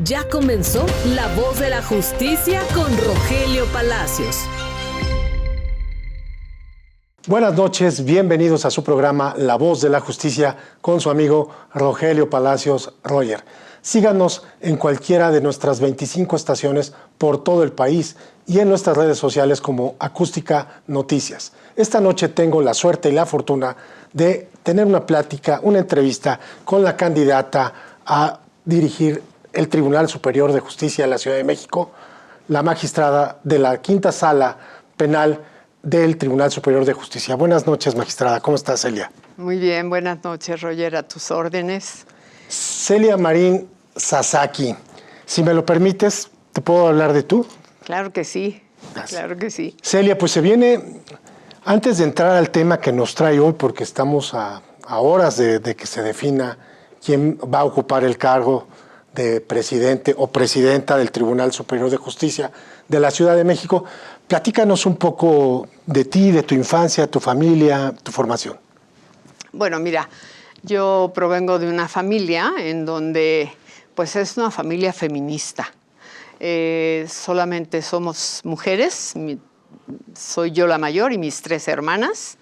Ya comenzó La Voz de la Justicia con Rogelio Palacios. Buenas noches, bienvenidos a su programa La Voz de la Justicia con su amigo Rogelio Palacios Roger. Síganos en cualquiera de nuestras 25 estaciones por todo el país y en nuestras redes sociales como Acústica Noticias. Esta noche tengo la suerte y la fortuna de tener una plática, una entrevista con la candidata a dirigir el Tribunal Superior de Justicia de la Ciudad de México, la magistrada de la Quinta Sala Penal del Tribunal Superior de Justicia. Buenas noches, magistrada. ¿Cómo estás, Celia? Muy bien, buenas noches, Roger, a tus órdenes. Celia Marín Sasaki, si me lo permites, ¿te puedo hablar de tú? Claro que sí, Gracias. claro que sí. Celia, pues se viene, antes de entrar al tema que nos trae hoy, porque estamos a horas de que se defina quién va a ocupar el cargo de presidente o presidenta del Tribunal Superior de Justicia de la Ciudad de México, platícanos un poco de ti, de tu infancia, tu familia, tu formación. Bueno, mira, yo provengo de una familia en donde, pues es una familia feminista. Solamente somos mujeres, soy yo la mayor y mis 3 hermanas.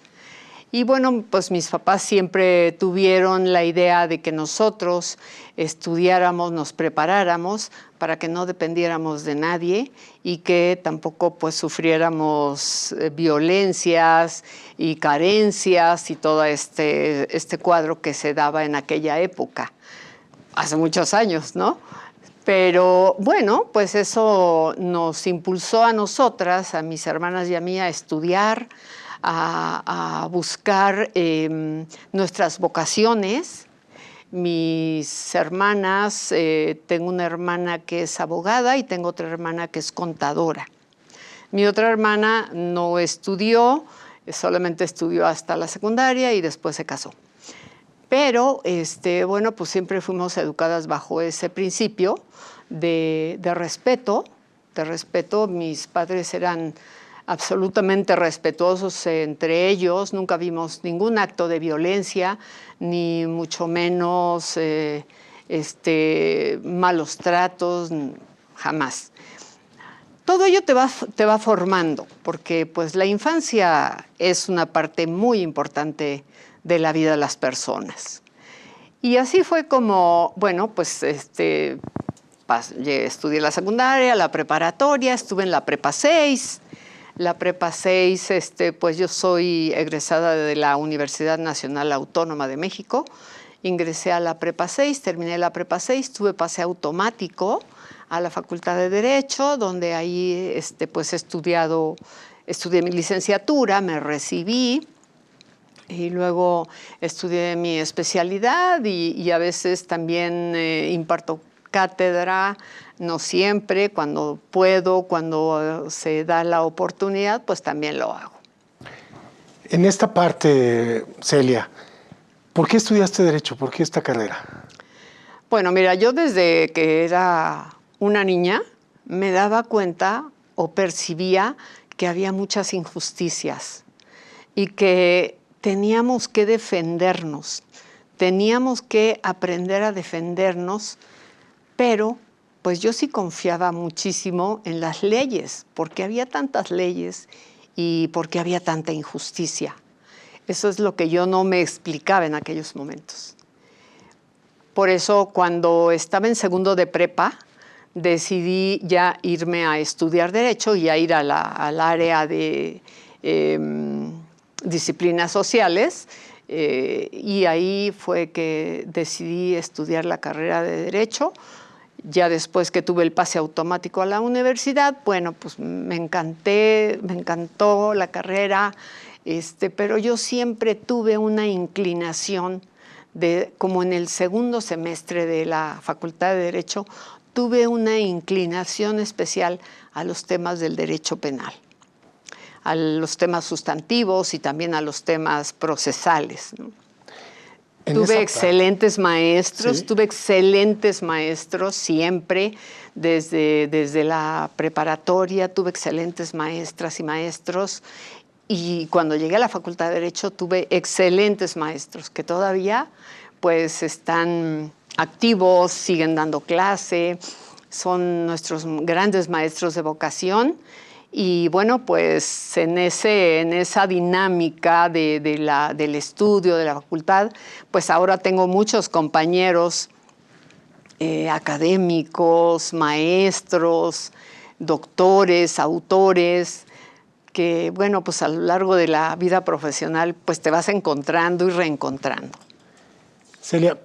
Y bueno, pues mis papás siempre tuvieron la idea de que nosotros estudiáramos, nos preparáramos para que no dependiéramos de nadie y que tampoco pues sufriéramos violencias y carencias y todo este cuadro que se daba en aquella época, hace muchos años, ¿no? Pero bueno, pues eso nos impulsó a nosotras, a mis hermanas y a mí, a estudiar, a buscar nuestras vocaciones. Mis hermanas, tengo una hermana que es abogada y tengo otra hermana que es contadora. Mi otra hermana no estudió, solamente estudió hasta la secundaria y después se casó. Pero, bueno, pues siempre fuimos educadas bajo ese principio de respeto. Mis padres eran absolutamente respetuosos entre ellos, nunca vimos ningún acto de violencia, ni mucho menos malos tratos, jamás. Todo ello te va formando, porque pues la infancia es una parte muy importante de la vida de las personas. Y así fue como, bueno, pues estudié la secundaria, la preparatoria, estuve en la prepa 6. La prepa 6, pues yo soy egresada de la Universidad Nacional Autónoma de México. Ingresé a la prepa 6, terminé la prepa 6, tuve pase automático a la Facultad de Derecho, donde ahí pues estudié mi licenciatura, me recibí y luego estudié mi especialidad y a veces también imparto cátedra. No siempre, cuando puedo, cuando se da la oportunidad, pues también lo hago. En esta parte, Celia, ¿por qué estudiaste Derecho? ¿Por qué esta carrera? Bueno, mira, yo desde que era una niña me daba cuenta o percibía que había muchas injusticias y que teníamos que defendernos, teníamos que aprender a defendernos, pero pues yo sí confiaba muchísimo en las leyes, porque había tantas leyes y porque había tanta injusticia. Eso es lo que yo no me explicaba en aquellos momentos. Por eso, cuando estaba en segundo de prepa, decidí ya irme a estudiar Derecho y a ir al área de disciplinas sociales, y ahí fue que decidí estudiar la carrera de Derecho. Ya después que tuve el pase automático a la universidad, bueno, pues me encantó la carrera, pero yo siempre tuve una inclinación como en el segundo semestre de la Facultad de Derecho, tuve una inclinación especial a los temas del derecho penal, a los temas sustantivos y también a los temas procesales, ¿no? Tuve excelentes maestros, ¿sí? Tuve excelentes maestros siempre, desde la preparatoria tuve excelentes maestras y maestros, y cuando llegué a la Facultad de Derecho tuve excelentes maestros que todavía pues están activos, siguen dando clase, son nuestros grandes maestros de vocación. Y bueno, pues en esa dinámica del estudio, de la facultad, pues ahora tengo muchos compañeros académicos, maestros, doctores, autores, que bueno, pues a lo largo de la vida profesional pues te vas encontrando y reencontrando. Celia,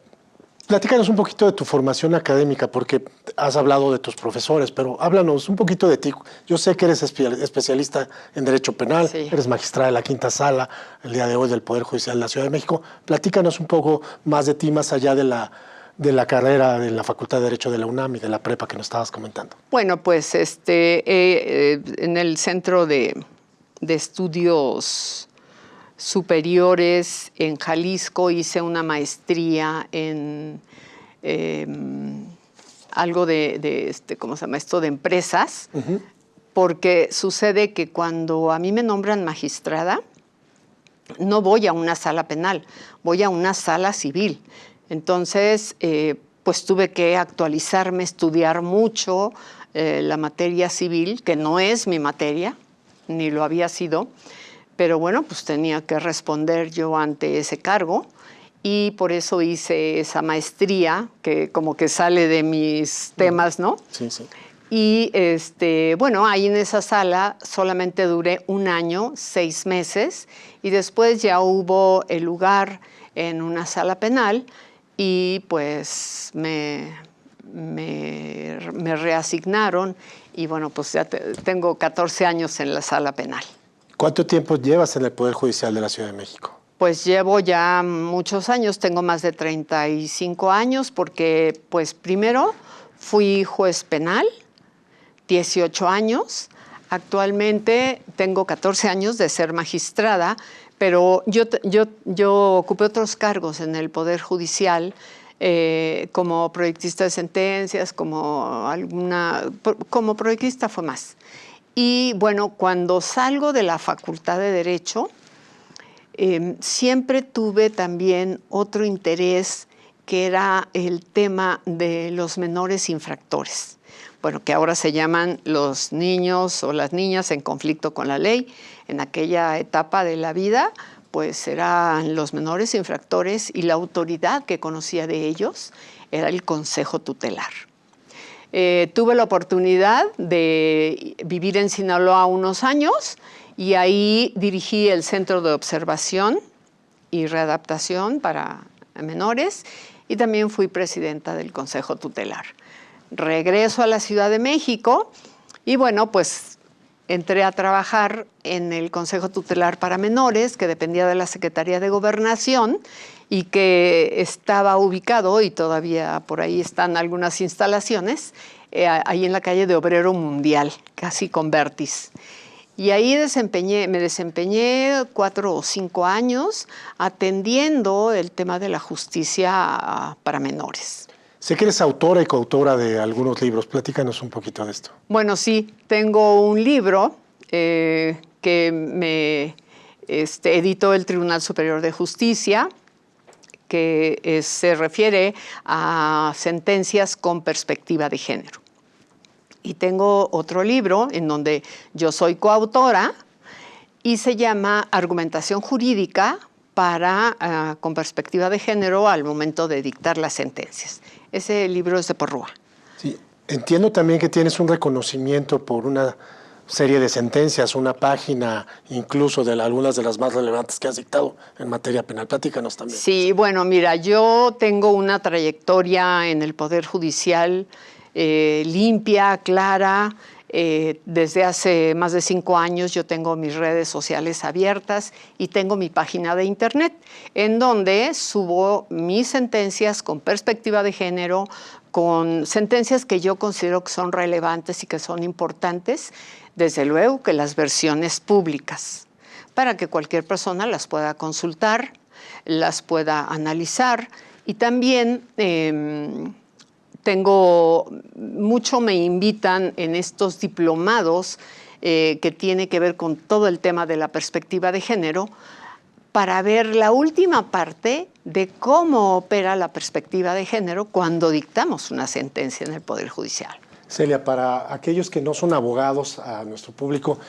platícanos un poquito de tu formación académica, porque has hablado de tus profesores, pero háblanos un poquito de ti. Yo sé que eres especialista en Derecho Penal, Sí. Eres magistrada de la Quinta Sala, el día de hoy del Poder Judicial de la Ciudad de México. Platícanos un poco más de ti, más allá de la carrera de la Facultad de Derecho de la UNAM y de la prepa que nos estabas comentando. Bueno, pues en el Centro de Estudios Superiores en Jalisco hice una maestría en algo ¿cómo se llama esto? De empresas, porque sucede que cuando a mí me nombran magistrada, no voy a una sala penal, voy a una sala civil. Entonces, pues tuve que actualizarme, estudiar mucho la materia civil, que no es mi materia, ni lo había sido, pero bueno, pues tenía que responder yo ante ese cargo y por eso hice esa maestría, que como que sale de mis temas, ¿no? Sí, sí. Y bueno, ahí en esa sala solamente duré 1 año, 6 meses, y después ya hubo el lugar en una sala penal y pues me reasignaron y bueno, pues ya tengo 14 años en la sala penal. ¿Cuánto tiempo llevas en el Poder Judicial de la Ciudad de México? Pues llevo ya muchos años, tengo más de 35 años porque pues primero fui juez penal, 18 años. Actualmente tengo 14 años de ser magistrada, pero yo ocupé otros cargos en el Poder Judicial, como proyectista de sentencias, como proyectista fue más. Y bueno, cuando salgo de la Facultad de Derecho, siempre tuve también otro interés, que era el tema de los menores infractores. Bueno, que ahora se llaman los niños o las niñas en conflicto con la ley. En aquella etapa de la vida, pues eran los menores infractores y la autoridad que conocía de ellos era el Consejo Tutelar. Tuve la oportunidad de vivir en Sinaloa unos años y ahí dirigí el Centro de Observación y Readaptación para menores y también fui presidenta del Consejo Tutelar. Regreso a la Ciudad de México y bueno, pues entré a trabajar en el Consejo Tutelar para Menores, que dependía de la Secretaría de Gobernación y que estaba ubicado, y todavía por ahí están algunas instalaciones, ahí en la calle de Obrero Mundial, casi con Vertis. Y ahí me desempeñé 4 o 5 años atendiendo el tema de la justicia para menores. Sé que eres autora y coautora de algunos libros. Platícanos un poquito de esto. Bueno, sí, tengo un libro que me editó el Tribunal Superior de Justicia, que se refiere a sentencias con perspectiva de género. Y tengo otro libro en donde yo soy coautora y se llama Argumentación Jurídica con perspectiva de género al momento de dictar las sentencias. Ese libro es de Porrúa. Sí, entiendo también que tienes un reconocimiento por una serie de sentencias, una página incluso de algunas de las más relevantes que has dictado en materia penal. Platícanos también. Sí, bueno, mira, yo tengo una trayectoria en el Poder Judicial limpia, clara. Desde hace más de 5 años yo tengo mis redes sociales abiertas y tengo mi página de internet en donde subo mis sentencias con perspectiva de género, con sentencias que yo considero que son relevantes y que son importantes, desde luego que las versiones públicas, para que cualquier persona las pueda consultar, las pueda analizar y también me invitan en estos diplomados que tiene que ver con todo el tema de la perspectiva de género para ver la última parte de cómo opera la perspectiva de género cuando dictamos una sentencia en el Poder Judicial. Celia, para aquellos que no son abogados, a nuestro público,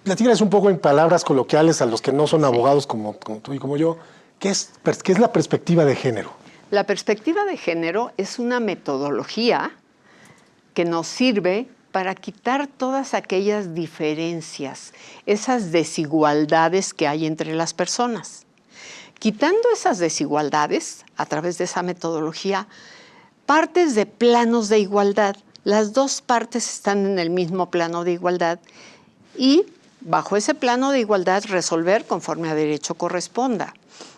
platícales un poco en palabras coloquiales a los que no son abogados como tú y como yo, ¿qué es la perspectiva de género? La perspectiva de género es una metodología que nos sirve para quitar todas aquellas diferencias, esas desigualdades que hay entre las personas. Quitando esas desigualdades, a través de esa metodología, partes de planos de igualdad. Las dos partes están en el mismo plano de igualdad y bajo ese plano de igualdad resolver conforme a derecho corresponda.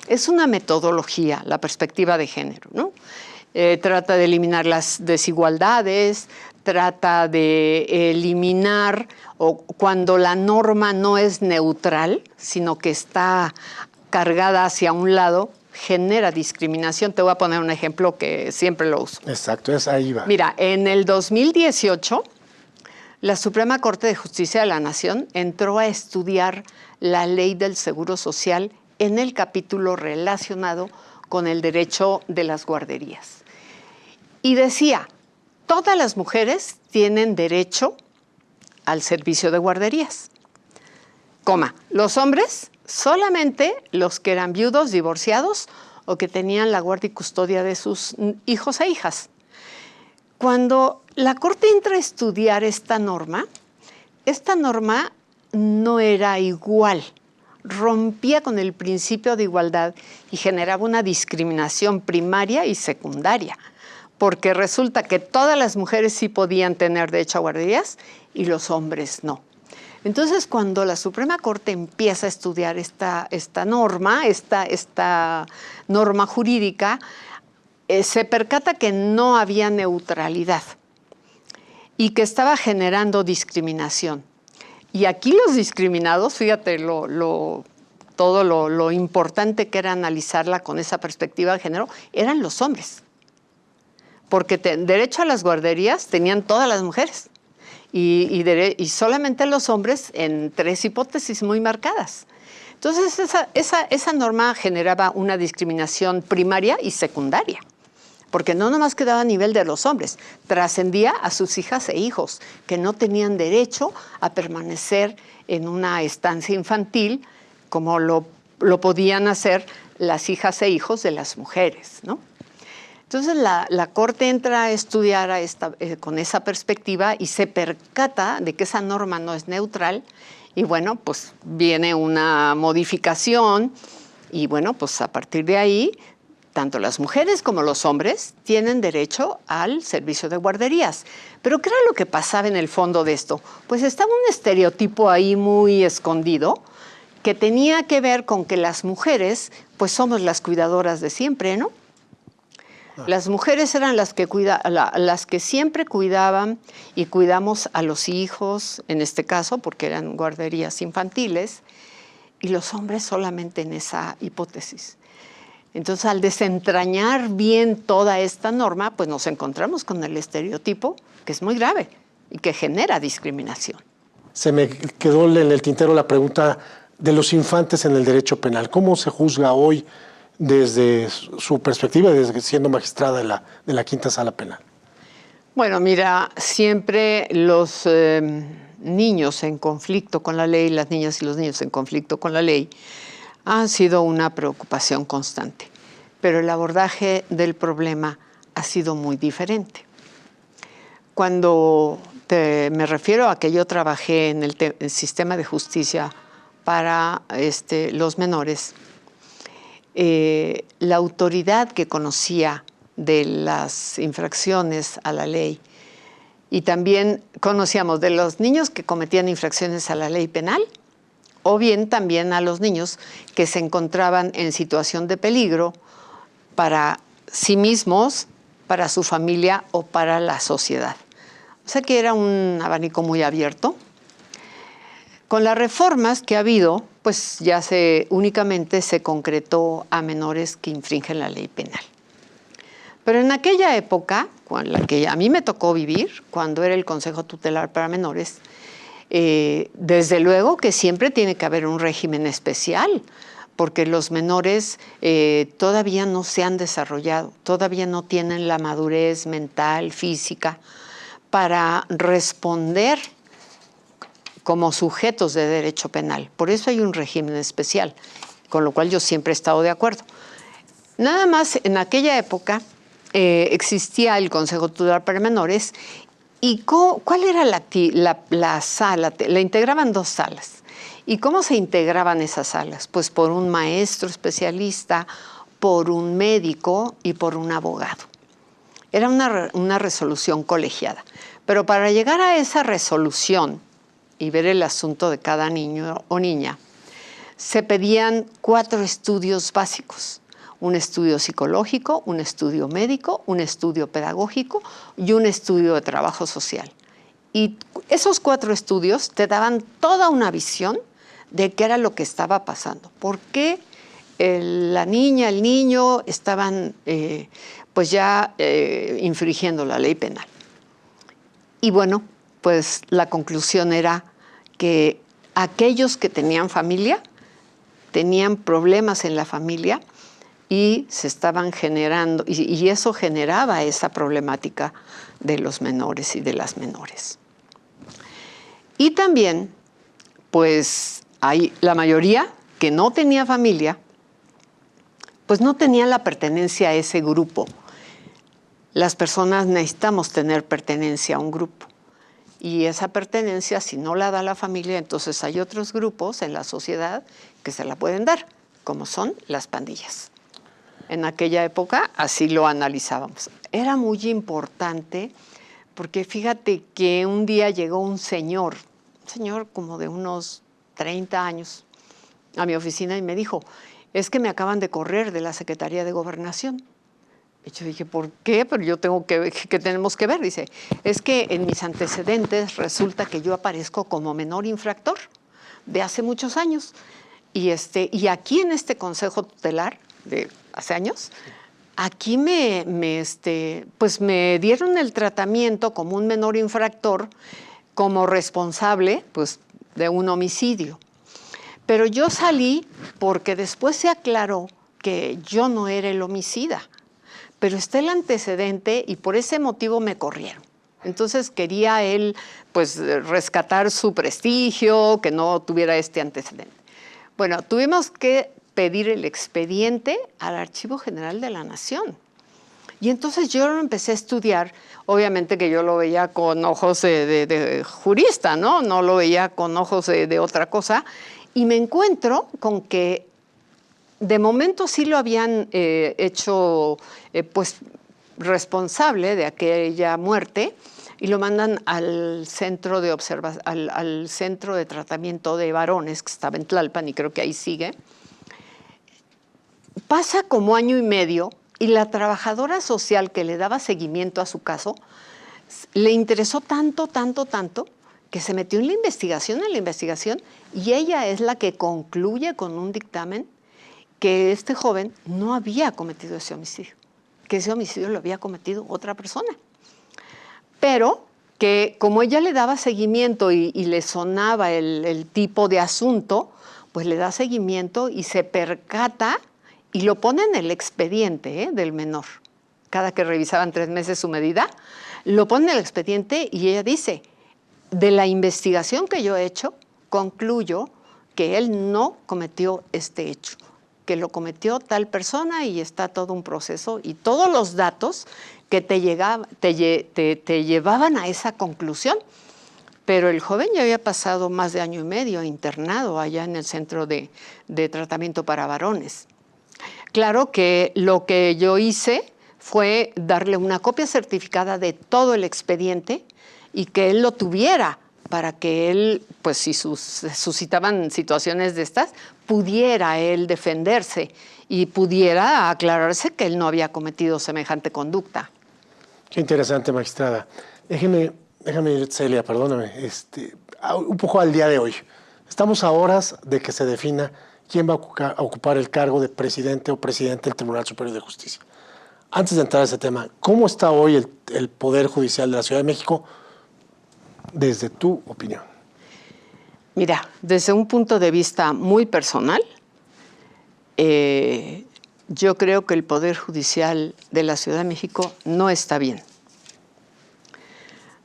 Es una metodología, la perspectiva de género, ¿no? Trata de eliminar las desigualdades, trata de eliminar cuando la norma no es neutral, sino que está cargada hacia un lado, genera discriminación. Te voy a poner un ejemplo que siempre lo uso. Exacto, ahí va. Mira, en el 2018, la Suprema Corte de Justicia de la Nación entró a estudiar la ley del Seguro Social en el capítulo relacionado con el derecho de las guarderías. Y decía, todas las mujeres tienen derecho al servicio de guarderías. Los hombres, solamente los que eran viudos, divorciados o que tenían la guardia y custodia de sus hijos e hijas. Cuando la Corte entra a estudiar esta norma no era igual, rompía con el principio de igualdad y generaba una discriminación primaria y secundaria, porque resulta que todas las mujeres sí podían tener derecho a guarderías y los hombres no. Entonces, cuando la Suprema Corte empieza a estudiar esta norma jurídica, se percata que no había neutralidad y que estaba generando discriminación. Y aquí los discriminados, fíjate todo lo importante que era analizarla con esa perspectiva de género, eran los hombres. Porque derecho a las guarderías tenían todas las mujeres. Y solamente los hombres en 3 hipótesis muy marcadas. Entonces, esa norma generaba una discriminación primaria y secundaria, porque no nomás quedaba a nivel de los hombres, trascendía a sus hijas e hijos, que no tenían derecho a permanecer en una estancia infantil como lo podían hacer las hijas e hijos de las mujeres, ¿no? Entonces la Corte entra a estudiar con esa perspectiva y se percata de que esa norma no es neutral y bueno, pues viene una modificación y bueno, pues a partir de ahí, tanto las mujeres como los hombres tienen derecho al servicio de guarderías. Pero ¿qué era lo que pasaba en el fondo de esto? Pues estaba un estereotipo ahí muy escondido que tenía que ver con que las mujeres pues somos las cuidadoras de siempre, ¿no? Las mujeres eran las que siempre cuidaban y cuidamos a los hijos, en este caso, porque eran guarderías infantiles, y los hombres solamente en esa hipótesis. Entonces, al desentrañar bien toda esta norma, pues nos encontramos con el estereotipo, que es muy grave y que genera discriminación. Se me quedó en el tintero la pregunta de los infantes en el derecho penal. ¿Cómo se juzga hoy desde su perspectiva, desde siendo magistrada de la Quinta Sala Penal? Bueno, mira, siempre los niños en conflicto con la ley, las niñas y los niños en conflicto con la ley, han sido una preocupación constante. Pero el abordaje del problema ha sido muy diferente. Cuando me refiero a que yo trabajé en el sistema de justicia para los menores, la autoridad que conocía de las infracciones a la ley y también conocíamos de los niños que cometían infracciones a la ley penal o bien también a los niños que se encontraban en situación de peligro para sí mismos, para su familia o para la sociedad. O sea que era un abanico muy abierto. Con las reformas que ha habido, pues ya únicamente se concretó a menores que infringen la ley penal. Pero en aquella época, la que a mí me tocó vivir, cuando era el Consejo Tutelar para Menores, desde luego que siempre tiene que haber un régimen especial, porque los menores todavía no se han desarrollado, todavía no tienen la madurez mental, física, para responder como sujetos de derecho penal. Por eso hay un régimen especial, con lo cual yo siempre he estado de acuerdo. Nada más, en aquella época existía el Consejo Tutelar para Menores. ¿Y cuál era la sala? La integraban 2 salas. ¿Y cómo se integraban esas salas? Pues por un maestro especialista, por un médico y por un abogado. Era una resolución colegiada. Pero para llegar a esa resolución y ver el asunto de cada niño o niña, se pedían 4 estudios básicos. Un estudio psicológico, un estudio médico, un estudio pedagógico y un estudio de trabajo social. Y esos 4 estudios te daban toda una visión de qué era lo que estaba pasando. ¿Por qué la niña, el niño estaban pues ya infringiendo la ley penal? Y bueno, pues la conclusión era que aquellos que tenían familia, tenían problemas en la familia, y se estaban generando, y eso generaba esa problemática de los menores y de las menores. Y también, pues, la mayoría que no tenía familia, pues no tenía la pertenencia a ese grupo. Las personas necesitamos tener pertenencia a un grupo. Y esa pertenencia, si no la da la familia, entonces hay otros grupos en la sociedad que se la pueden dar, como son las pandillas. En aquella época así lo analizábamos. Era muy importante porque fíjate que un día llegó un señor como de unos 30 años a mi oficina y me dijo, es que me acaban de correr de la Secretaría de Gobernación. Y yo dije, ¿por qué? Pero yo tengo ¿qué tenemos que ver? Dice, es que en mis antecedentes resulta que yo aparezco como menor infractor de hace muchos años. Y aquí en este Consejo Tutelar de hace años, aquí pues me dieron el tratamiento como un menor infractor, como responsable pues, de un homicidio. Pero yo salí porque después se aclaró que yo no era el homicida, pero está el antecedente y por ese motivo me corrieron. Entonces quería él pues, rescatar su prestigio, que no tuviera este antecedente. Bueno, tuvimos que pedir el expediente al Archivo General de la Nación. Y entonces yo lo empecé a estudiar, obviamente que yo lo veía con ojos de jurista, ¿no? No lo veía con ojos de otra cosa, y me encuentro con que de momento sí lo habían hecho pues responsable de aquella muerte y lo mandan al centro al centro de tratamiento de varones que estaba en Tlalpan y creo que ahí sigue. Pasa como año y medio y la trabajadora social que le daba seguimiento a su caso le interesó tanto, que se metió en la investigación, y ella es la que concluye con un dictamen que este joven no había cometido ese homicidio, que ese homicidio lo había cometido otra persona. Pero que como ella le daba seguimiento y le sonaba el tipo de asunto, pues le da seguimiento y se percata y lo pone en el expediente del menor. Cada que revisaban 3 meses su medida, lo pone en el expediente y ella dice, de la investigación que yo he hecho, concluyo que él no cometió este hecho, que lo cometió tal persona y está todo un proceso y todos los datos que te llevaban a esa conclusión. Pero el joven ya había pasado más de año y medio internado allá en el Centro de Tratamiento para Varones. Claro que lo que yo hice fue darle una copia certificada de todo el expediente y que él lo tuviera para que él, pues si suscitaban situaciones de estas, pudiera él defenderse y pudiera aclararse que él no había cometido semejante conducta. Qué interesante, magistrada. Déjeme, Celia, perdóname, un poco al día de hoy. Estamos a horas de que se defina quién va a ocupar el cargo de presidente o presidente del Tribunal Superior de Justicia. Antes de entrar a ese tema, ¿cómo está hoy el Poder Judicial de la Ciudad de México desde tu opinión? Mira, desde un punto de vista muy personal, yo creo que el Poder Judicial de la Ciudad de México no está bien.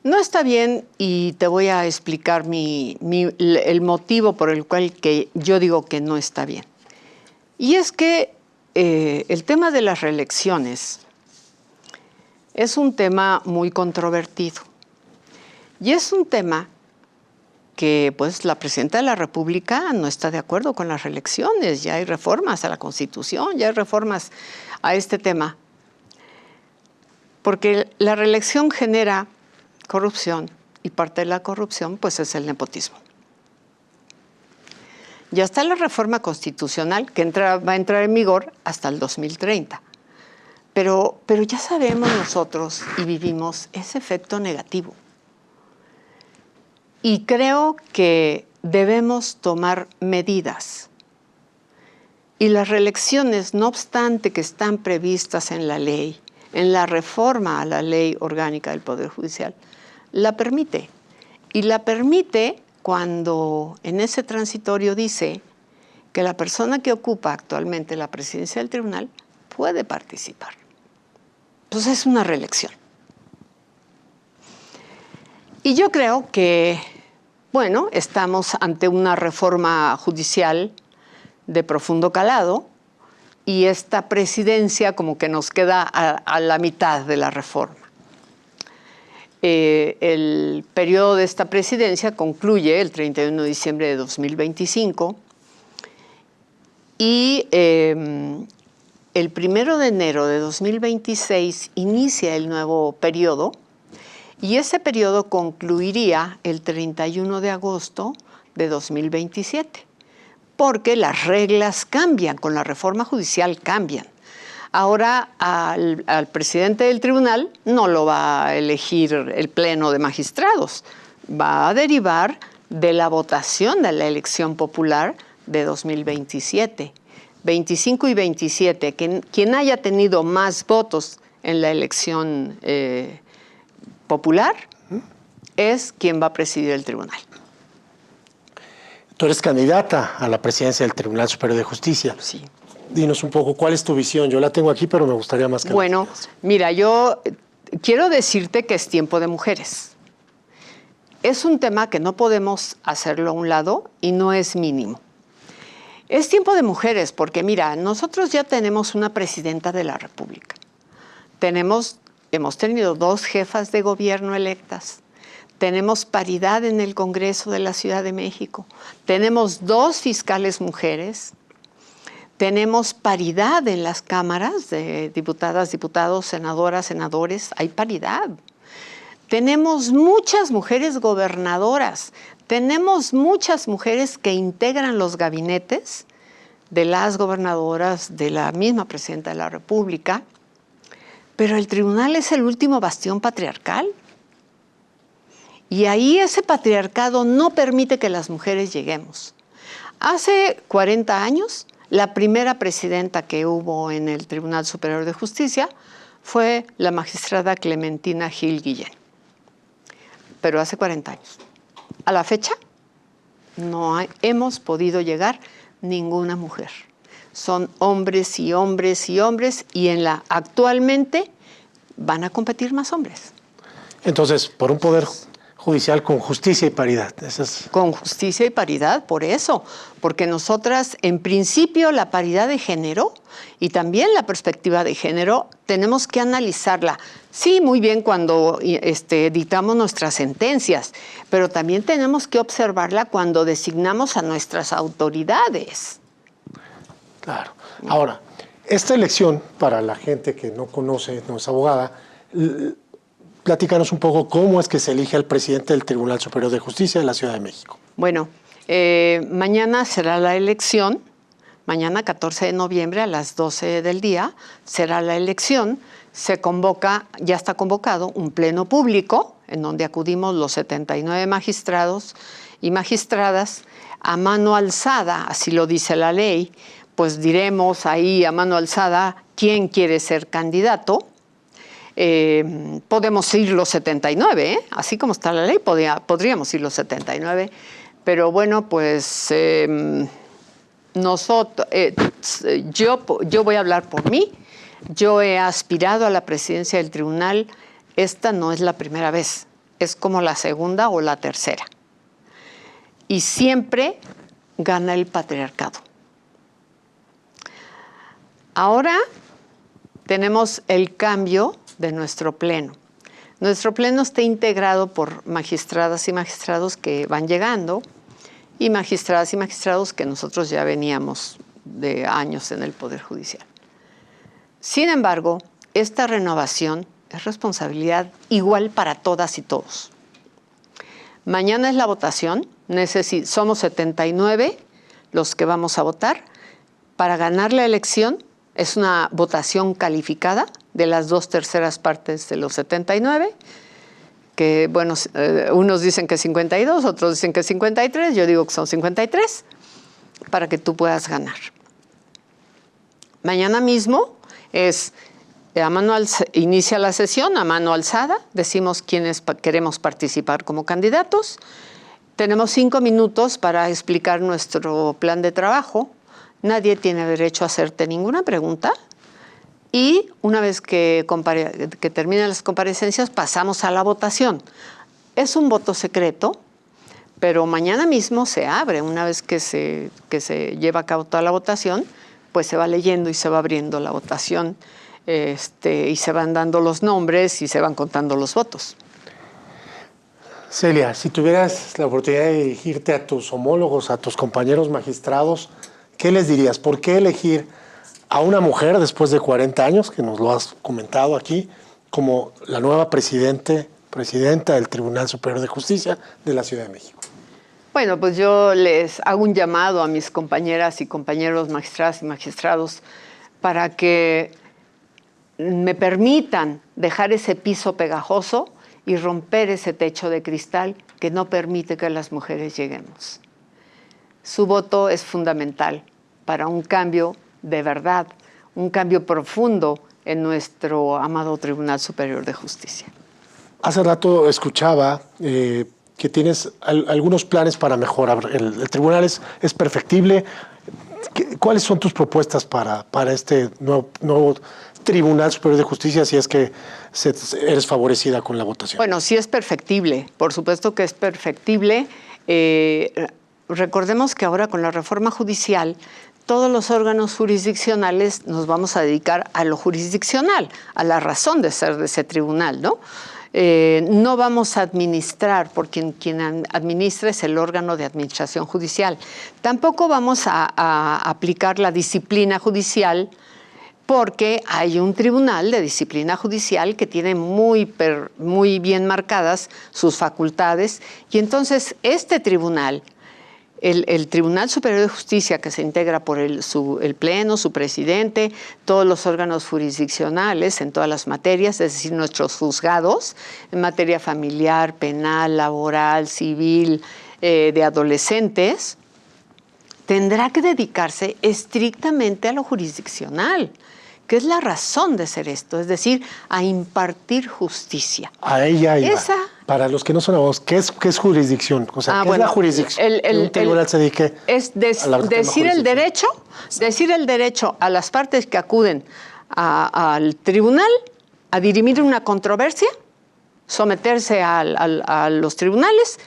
No está bien y te voy a explicar el motivo por el cual que yo digo que no está bien. Y es que el tema de las reelecciones es un tema muy controvertido. Y es un tema que pues la Presidenta de la República no está de acuerdo con las reelecciones. Ya hay reformas a la Constitución, ya hay reformas a este tema. Porque la reelección genera corrupción y parte de la corrupción pues es el nepotismo. Ya está la reforma constitucional que va a entrar en vigor hasta el 2030. Pero ya sabemos nosotros y vivimos ese efecto negativo. Y creo que debemos tomar medidas. Y las reelecciones, no obstante que están previstas en la ley, en la reforma a la Ley Orgánica del Poder Judicial, la permite. Y la permite cuando en ese transitorio dice que la persona que ocupa actualmente la presidencia del tribunal puede participar. Pues es una reelección. Y yo creo que, bueno, estamos ante una reforma judicial de profundo calado y esta presidencia como que nos queda a la mitad de la reforma. El periodo de esta presidencia concluye el 31 de diciembre de 2025 y el 1 de enero de 2026 inicia el nuevo periodo y ese periodo concluiría el 31 de agosto de 2027, porque las reglas cambian, con la reforma judicial cambian. Ahora al presidente del tribunal no lo va a elegir el pleno de magistrados, va a derivar de la votación de la elección popular de 2027. 25 y 27, quien haya tenido más votos en la elección popular es quien va a presidir el tribunal. Tú eres candidata a la presidencia del Tribunal Superior de Justicia. Sí. Dinos un poco, ¿cuál es tu visión? Yo la tengo aquí, pero me gustaría más que Bueno, mira, yo quiero decirte que es tiempo de mujeres. Es un tema que no podemos hacerlo a un lado y no es mínimo. Es tiempo de mujeres porque, mira, nosotros ya tenemos una presidenta de la República. Hemos tenido 2 jefas de gobierno electas. Tenemos paridad en el Congreso de la Ciudad de México. Tenemos 2 fiscales mujeres. Tenemos paridad en las cámaras de diputadas, diputados, senadoras, senadores. Hay paridad. Tenemos muchas mujeres gobernadoras. Tenemos muchas mujeres que integran los gabinetes de las gobernadoras, de la misma presidenta de la República. Pero el tribunal es el último bastión patriarcal. Y ahí ese patriarcado no permite que las mujeres lleguemos. Hace 40 años, la primera presidenta que hubo en el Tribunal Superior de Justicia fue la magistrada Clementina Gil Guillén. Pero hace 40 años. A la fecha, no hemos podido llegar ninguna mujer. Son hombres y hombres y hombres y actualmente van a competir más hombres. Entonces, por un poder judicial con justicia y paridad. Con justicia y paridad, por eso. Porque nosotras, en principio, la paridad de género y también la perspectiva de género, tenemos que analizarla. Sí, muy bien cuando dictamos nuestras sentencias, pero también tenemos que observarla cuando designamos a nuestras autoridades. Claro. Ahora, esta elección, para la gente que no conoce, no es abogada, platícanos un poco cómo es que se elige al presidente del Tribunal Superior de Justicia de la Ciudad de México. Bueno, mañana será la elección, mañana 14 de noviembre a las 12 del día será la elección, se convoca, ya está convocado un pleno público en donde acudimos los 79 magistrados y magistradas a mano alzada, así lo dice la ley, pues diremos ahí a mano alzada quién quiere ser candidato. Podemos ir los 79, así como está la ley, podríamos ir los 79, pero bueno, pues yo voy a hablar por mí. Yo he aspirado a la presidencia del tribunal. Esta no es la primera vez, es como la segunda o la tercera. Y siempre gana el patriarcado. Ahora tenemos el cambio de nuestro pleno. Nuestro pleno está integrado por magistradas y magistrados que van llegando y magistradas y magistrados que nosotros ya veníamos de años en el Poder Judicial. Sin embargo, esta renovación es responsabilidad igual para todas y todos. Mañana es la votación, somos 79 los que vamos a votar. Para ganar la elección es una votación calificada de las 2/3 partes de los 79, que bueno, unos dicen que 52, otros dicen que 53, yo digo que son 53, para que tú puedas ganar. Mañana mismo inicia la sesión a mano alzada, decimos quiénes queremos participar como candidatos. Tenemos 5 minutos para explicar nuestro plan de trabajo. Nadie tiene derecho a hacerte ninguna pregunta. Y una vez que terminen las comparecencias, pasamos a la votación. Es un voto secreto, pero mañana mismo se abre. Una vez que se lleva a cabo toda la votación, pues se va leyendo y se va abriendo la votación, y se van dando los nombres y se van contando los votos. Celia, si tuvieras la oportunidad de dirigirte a tus homólogos, a tus compañeros magistrados, ¿qué les dirías? ¿Por qué elegir a una mujer después de 40 años, que nos lo has comentado aquí, como la nueva presidenta del Tribunal Superior de Justicia de la Ciudad de México? Bueno, pues yo les hago un llamado a mis compañeras y compañeros magistradas y magistrados para que me permitan dejar ese piso pegajoso y romper ese techo de cristal que no permite que las mujeres lleguemos. Su voto es fundamental para un cambio de verdad, un cambio profundo en nuestro amado Tribunal Superior de Justicia. Hace rato escuchaba que tienes algunos planes para mejorar. El tribunal es perfectible. ¿Cuáles son tus propuestas para este nuevo Tribunal Superior de Justicia, si es que eres favorecida con la votación? Bueno, sí es perfectible, por supuesto que es perfectible. Recordemos que ahora con la reforma judicial, todos los órganos jurisdiccionales nos vamos a dedicar a lo jurisdiccional, a la razón de ser de ese tribunal, ¿no? No vamos a administrar, porque quien administra es el órgano de administración judicial. Tampoco vamos a aplicar la disciplina judicial, porque hay un tribunal de disciplina judicial que tiene muy bien marcadas sus facultades, y entonces este tribunal, el Tribunal Superior de Justicia, que se integra por el Pleno, su presidente, todos los órganos jurisdiccionales en todas las materias, es decir, nuestros juzgados en materia familiar, penal, laboral, civil, de adolescentes, tendrá que dedicarse estrictamente a lo jurisdiccional, que es la razón de ser esto, es decir, a impartir justicia. A ella iba. Para los que no son abogados, ¿qué es jurisdicción? O sea, ¿qué es la jurisdicción? Un tribunal se dedique decir el derecho a las partes que acuden al tribunal a dirimir una controversia, someterse a los tribunales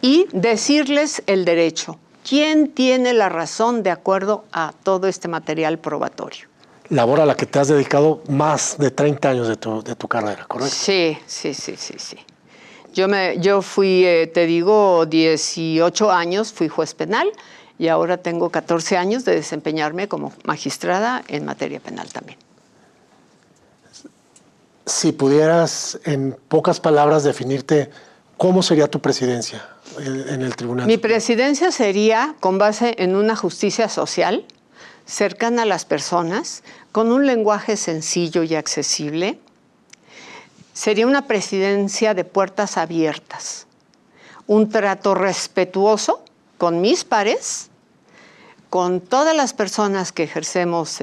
y decirles el derecho. ¿Quién tiene la razón de acuerdo a todo este material probatorio? Labor a la que te has dedicado más de 30 años de tu carrera, ¿correcto? Sí. Yo fui, 18 años, fui juez penal y ahora tengo 14 años de desempeñarme como magistrada en materia penal también. Si pudieras, en pocas palabras, definirte, ¿cómo sería tu presidencia en el tribunal? Mi presidencia sería con base en una justicia social, cercana a las personas, con un lenguaje sencillo y accesible. Sería una presidencia de puertas abiertas, un trato respetuoso con mis pares, con todas las personas que ejercemos,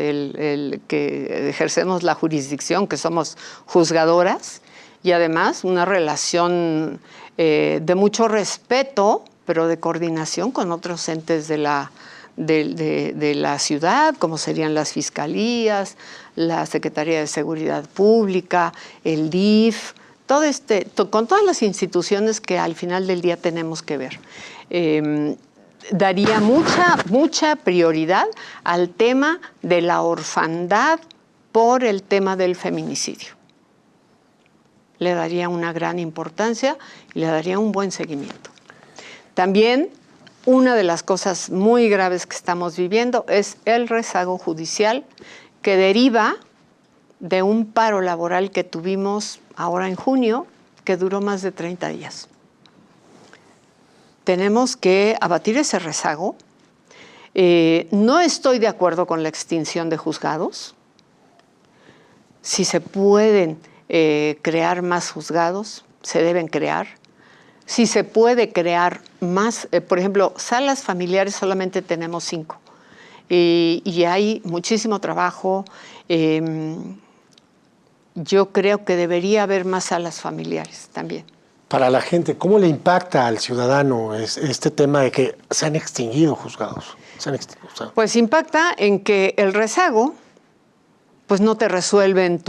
la jurisdicción, que somos juzgadoras, y además una relación de mucho respeto, pero de coordinación con otros entes de de la ciudad, como serían las fiscalías, la Secretaría de Seguridad Pública, el DIF, con todas las instituciones que al final del día tenemos que ver. Daría mucha prioridad al tema de la orfandad por el tema del feminicidio. Le daría una gran importancia y le daría un buen seguimiento. También una de las cosas muy graves que estamos viviendo es el rezago judicial que deriva de un paro laboral que tuvimos ahora en junio, que duró más de 30 días. Tenemos que abatir ese rezago. No estoy de acuerdo con la extinción de juzgados. Si se pueden crear más juzgados, se deben crear. Si se puede crear más, por ejemplo, salas familiares solamente tenemos 5. Y hay muchísimo trabajo. Yo creo que debería haber más salas familiares también. Para la gente, ¿cómo le impacta al ciudadano este tema de que se han extinguido juzgados? Pues impacta en que el rezago, pues no te resuelven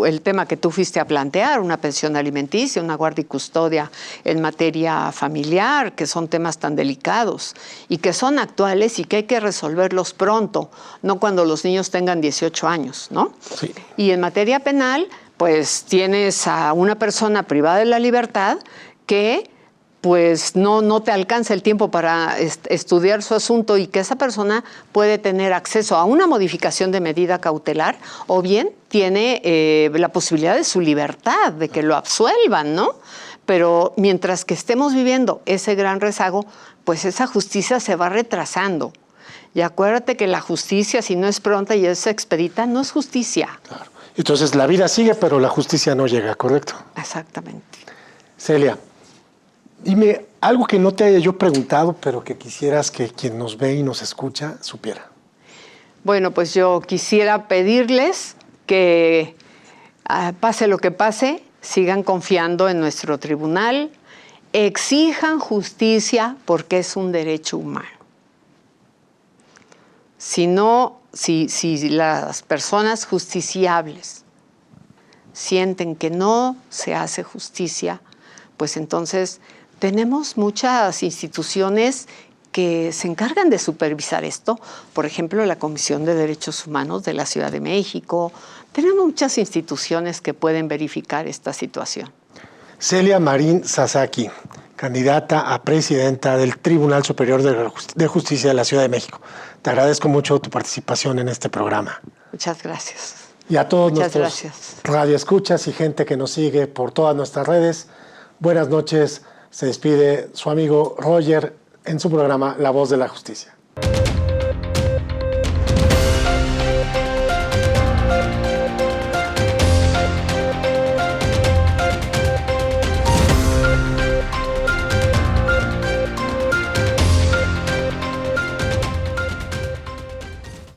el tema que tú fuiste a plantear, una pensión alimenticia, una guardia y custodia en materia familiar, que son temas tan delicados y que son actuales y que hay que resolverlos pronto, no cuando los niños tengan 18 años, ¿no? Sí. Y en materia penal, pues tienes a una persona privada de la libertad que pues no te alcanza el tiempo para estudiar su asunto y que esa persona puede tener acceso a una modificación de medida cautelar o bien tiene la posibilidad de su libertad, de que lo absuelvan, ¿no? Pero mientras que estemos viviendo ese gran rezago, pues esa justicia se va retrasando. Y acuérdate que la justicia, si no es pronta y es expedita, no es justicia. Claro. Entonces la vida sigue, pero la justicia no llega, ¿correcto? Exactamente. Celia, dime algo que no te haya yo preguntado, pero que quisieras que quien nos ve y nos escucha supiera. Bueno, pues yo quisiera pedirles que pase lo que pase, sigan confiando en nuestro tribunal, exijan justicia porque es un derecho humano. Si las personas justiciables sienten que no se hace justicia, pues entonces tenemos muchas instituciones que se encargan de supervisar esto. Por ejemplo, la Comisión de Derechos Humanos de la Ciudad de México. Tenemos muchas instituciones que pueden verificar esta situación. Celia Marín Sasaki, candidata a presidenta del Tribunal Superior de Justicia de la Ciudad de México. Te agradezco mucho tu participación en este programa. Muchas gracias. Y a todos nuestros radioescuchas y gente que nos sigue por todas nuestras redes, buenas noches. Se despide su amigo Roger en su programa La Voz de la Justicia.